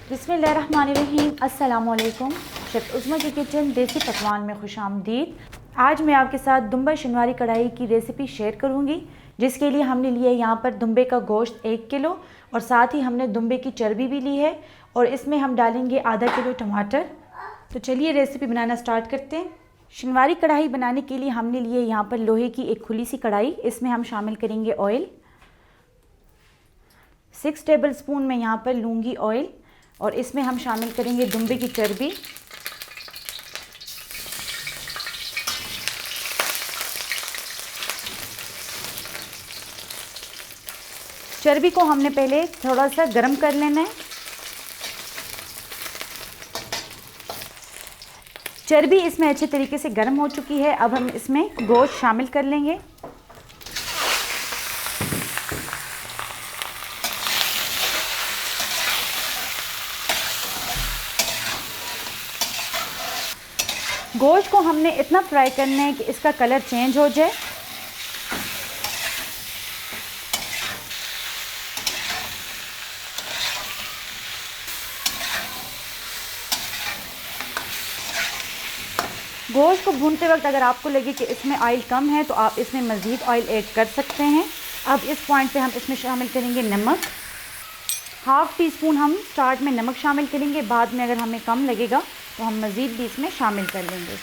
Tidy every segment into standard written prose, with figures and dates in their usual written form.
बिस्मिल्लाहिर्रहमानिर्रहीम। अस्सलामुअलैकुम। शेफ़ उज़्मा की किचन देसी पकवान में खुशामदीद। आज मैं आपके साथ दुम्बा शनिवारी कढ़ाई की रेसिपी शेयर करूंगी, जिसके लिए हमने लिया है यहाँ पर दुम्बे का गोश्त 1 किलो और साथ ही हमने दुम्बे की चर्बी भी ली है और इसमें हम डालेंगे आधा किलो टमाटर। तो चलिए रेसिपी बनाना स्टार्ट करते हैं। शनिवारी कढ़ाई बनाने के लिए हमने लिए यहाँ पर लोहे की एक खुली सी कढ़ाई। इसमें हम शामिल करेंगे ऑयल। 6 टेबल स्पून मैं यहाँ पर लूँगी ऑयल और इसमें हम शामिल करेंगे दुम्बे की चर्बी। चर्बी को हमने पहले थोड़ा सा गर्म कर लेना है। चर्बी इसमें अच्छे तरीके से गर्म हो चुकी है। अब हम इसमें गोश्त शामिल कर लेंगे। गोश्त को हमने इतना फ्राई करना है कि इसका कलर चेंज हो जाए। गोश्त को भूनते वक्त अगर आपको लगे कि इसमें ऑयल कम है तो आप इसमें मज़ीद ऑयल ऐड कर सकते हैं। अब इस पॉइंट पे हम इसमें शामिल करेंगे नमक। हाफ़ टी स्पून हम स्टार्ट में नमक शामिल करेंगे, बाद में अगर हमें कम लगेगा तो हम मज़ीद भी इसमें शामिल कर लेंगे।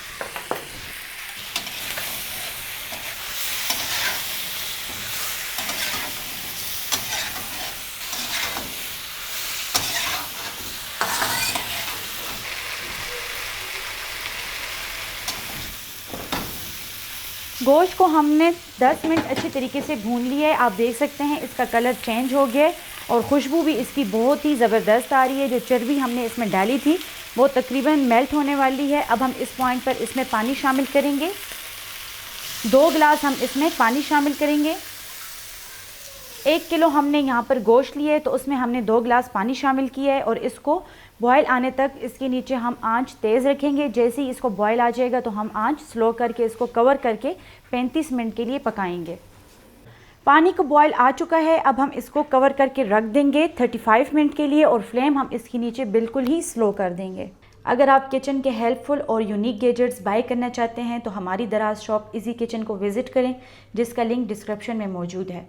गोश्त को हमने 10 मिनट अच्छे तरीके से भून लिया है। आप देख सकते हैं इसका कलर चेंज हो गया है और खुशबू भी इसकी बहुत ही ज़बरदस्त आ रही है। जो चर्बी हमने इसमें डाली थी वो तकरीबन मेल्ट होने वाली है। अब हम इस पॉइंट पर इसमें पानी शामिल करेंगे। 2 गिलास हम इसमें पानी शामिल करेंगे। 1 किलो हमने यहाँ पर गोश्त लिया है तो उसमें हमने 2 गिलास पानी शामिल किया है और इसको बॉयल आने तक इसके नीचे हम आंच तेज़ रखेंगे। जैसे ही इसको बॉयल आ जाएगा तो हम आंच स्लो करके इसको कवर करके 35 मिनट के लिए पकाएंगे। पानी को बॉयल आ चुका है। अब हम इसको कवर करके रख देंगे 35 मिनट के लिए और फ्लेम हम इसके नीचे बिल्कुल ही स्लो कर देंगे। अगर आप किचन के हेल्पफुल और यूनिक गैजेट्स बाय करना चाहते हैं तो हमारी दराज शॉप इजी किचन को विज़िट करें, जिसका लिंक डिस्क्रिप्शन में मौजूद है।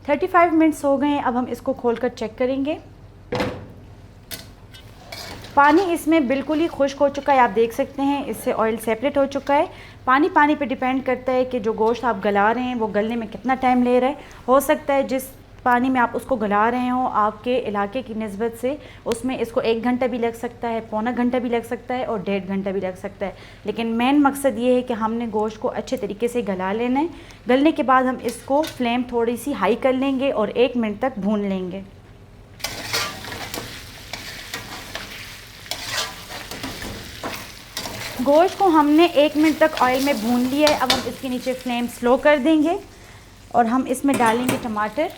35 मिनट्स हो गए हैं। अब हम इसको खोलकर चेक करेंगे। पानी इसमें बिल्कुल ही खुश्क हो चुका है। आप देख सकते हैं इससे ऑयल सेपरेट हो चुका है। पानी पे डिपेंड करता है कि जो गोश्त आप गला रहे हैं वो गलने में कितना टाइम ले रहा है। हो सकता है जिस पानी में आप उसको गला रहे हो आपके इलाके की निस्बत से उसमें इसको 1 घंटा भी लग सकता है, पौना घंटा भी लग सकता है और 1.5 घंटा भी लग सकता है। लेकिन मेन मकसद ये है कि हमने गोश्त को अच्छे तरीके से गला लेना है। गलने के बाद हम इसको फ्लेम थोड़ी सी हाई कर लेंगे और 1 मिनट तक भून लेंगे। गोश्त को हमने 1 मिनट तक ऑयल में भून लिया है। अब हम इसके नीचे फ्लेम स्लो कर देंगे और हम इसमें डालेंगे टमाटर।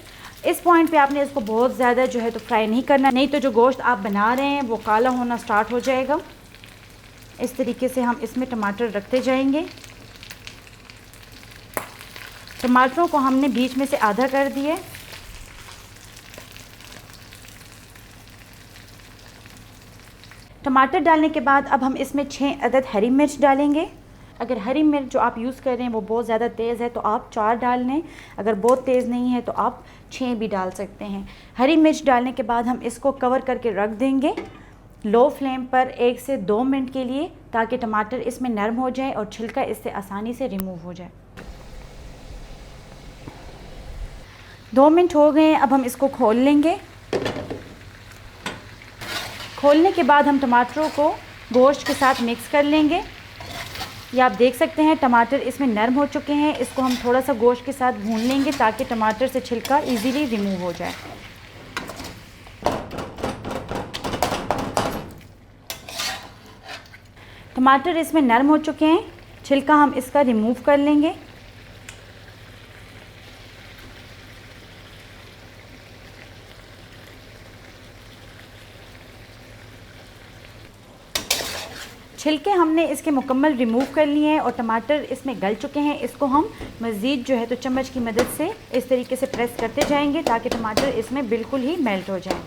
इस पॉइंट पे आपने इसको बहुत ज़्यादा जो है तो फ्राई नहीं करना, नहीं तो जो गोश्त आप बना रहे हैं वो काला होना स्टार्ट हो जाएगा। इस तरीके से हम इसमें टमाटर रखते जाएंगे। टमाटरों को हमने बीच में से आधा कर दिया। टमाटर डालने के बाद अब हम इसमें 6 अदद हरी मिर्च डालेंगे। अगर हरी मिर्च जो आप यूज़ कर रहे हैं वो बहुत ज़्यादा तेज़ है तो आप 4 डाल लें, अगर बहुत तेज़ नहीं है तो आप 6 भी डाल सकते हैं। हरी मिर्च डालने के बाद हम इसको कवर करके रख देंगे लो फ्लेम पर 1 से 2 मिनट के लिए, ताकि टमाटर इसमें नरम हो जाए और छिलका इससे आसानी से रिमूव हो जाए। 2 मिनट हो गए हैं। अब हम इसको खोल लेंगे। खोलने के बाद हम टमाटरों को गोश्त के साथ मिक्स कर लेंगे। ये आप देख सकते हैं टमाटर इसमें नरम हो चुके हैं। इसको हम थोड़ा सा गोश्त के साथ भून लेंगे ताकि टमाटर से छिलका इजीली रिमूव हो जाए। टमाटर इसमें नरम हो चुके हैं, छिलका हम इसका रिमूव कर लेंगे। छिलके हमने इसके मुकम्मल रिमूव कर लिए हैं और टमाटर इसमें गल चुके हैं। इसको हम मज़ीद जो है तो चम्मच की मदद से इस तरीके से प्रेस करते जाएंगे ताकि टमाटर इसमें बिल्कुल ही मेल्ट हो जाए।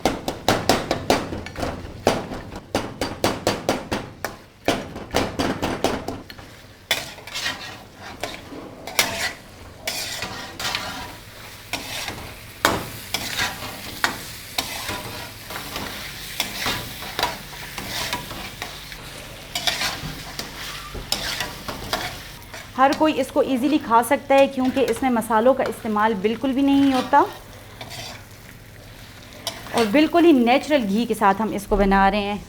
हर कोई इसको इजीली खा सकता है क्योंकि इसमें मसालों का इस्तेमाल बिल्कुल भी नहीं होता और बिल्कुल ही नेचुरल घी के साथ हम इसको बना रहे हैं।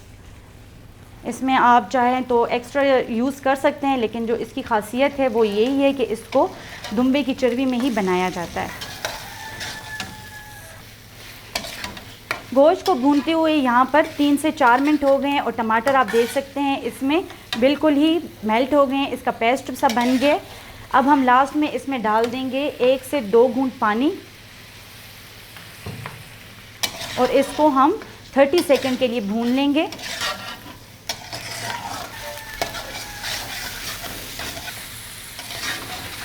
इसमें आप चाहें तो एक्स्ट्रा यूज़ कर सकते हैं, लेकिन जो इसकी खासियत है वो यही है कि इसको दुम्बे की चर्बी में ही बनाया जाता है। गोश्त को भूनते हुए यहाँ पर 3 से 4 मिनट हो गए हैं और टमाटर आप देख सकते हैं इसमें बिल्कुल ही मेल्ट हो गए हैं, इसका पेस्ट सा बन गया। अब हम लास्ट में इसमें डाल देंगे 1 से 2 घूंट पानी और इसको हम 30 सेकंड के लिए भून लेंगे।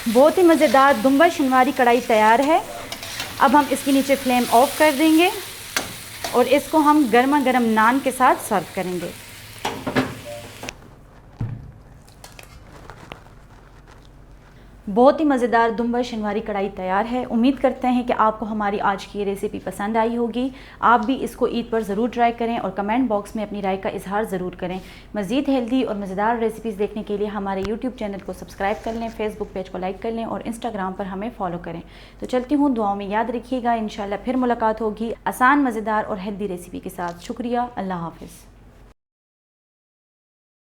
बहुत ही मज़ेदार दुम्बा शनवारी कढ़ाई तैयार है। अब हम इसके नीचे फ्लेम ऑफ कर देंगे और इसको हम गर्मा गर्म नान के साथ सर्व करेंगे। बहुत ही मज़ेदार दुम्बा शनवारी कढ़ाई तैयार है। उम्मीद करते हैं कि आपको हमारी आज की ये रेसिपी पसंद आई होगी। आप भी इसको ईद पर ज़रूर ट्राई करें और कमेंट बॉक्स में अपनी राय का इजहार ज़रूर करें। मज़ीद हेल्दी और मज़ेदार रेसिपीज़ देखने के लिए हमारे यूट्यूब चैनल को सब्सक्राइब कर लें, फेसबुक पेज को लाइक कर लें और इंस्टाग्राम पर हमें फॉलो करें। तो चलती हूँ, दुआओं में याद रखिएगा। इंशाल्लाह फिर मुलाकात होगी आसान, मज़ेदार और हेल्दी रेसिपी के साथ। शुक्रिया, अल्लाह हाफ़िज़।